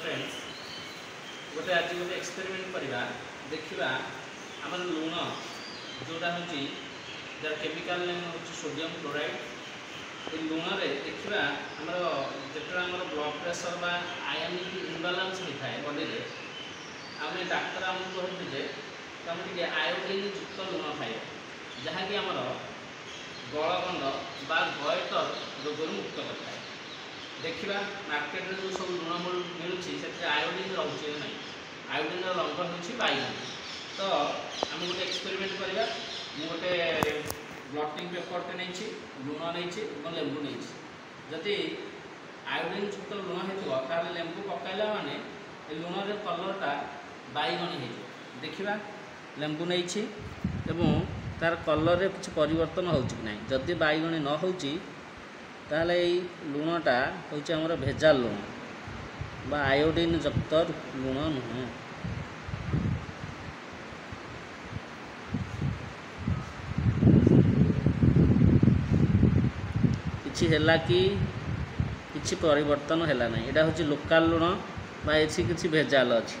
Friends गोटे आज गोटे एक्सपेरिमेंट करवा देखा आम लुण जोटा हूँ जार केमिकल नेम हूँ सोडियम क्लोराइड ये लुण में देखा आमर जो आम ब्लड प्रेशर बा आयनिक इम्बालांस होता है बॉडी में आम डाक्तर आमको कहते जे तुम टे आयोडीन युक्त लुण खाए जहाँकि आमर गलगंड बा गयटर रोग मुक्त करता है। देखा मार्केट में जो सब लुण मिलूँ से आयोडीन रोचे ना आयोडीन रंग हो बैगन तो आम गोटे एक्सपेरिमेंट करवा गोटे ब्लटिंग पेपर नहीं लुण नहीं लेंबू नहीं जदि आयोडीन युक्त लुण हो लेंबू पकाइला माने लुण कलरटा बैगनी हो देखा लेंबू नहीं तार कलर रे कुछ परिवर्तन हो कि नहीं जदि बैगनी न हो ताहले लुणटा हूँ आमर भेजाल लुण बा आयोडीन युक्त लुण नुह। किछि हैला कि किछि परिवर्तन हैला नहीं एटा हूँ लोकल लुण बा एछि किछि भेजाल अछि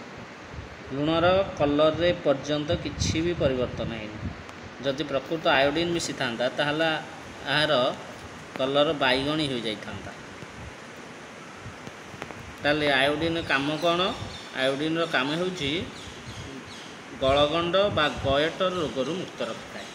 लुणर कलर रे पर्यंत किछि भी परिवर्तन है जदि प्रकृत आयोडीन मिसी था ताहला यार कलर बैगनी हो जाता। ताले आयोडीन काम कौन आयोडीन काम हूँ गलगंड बा गयटर रोग मुक्त रखता है।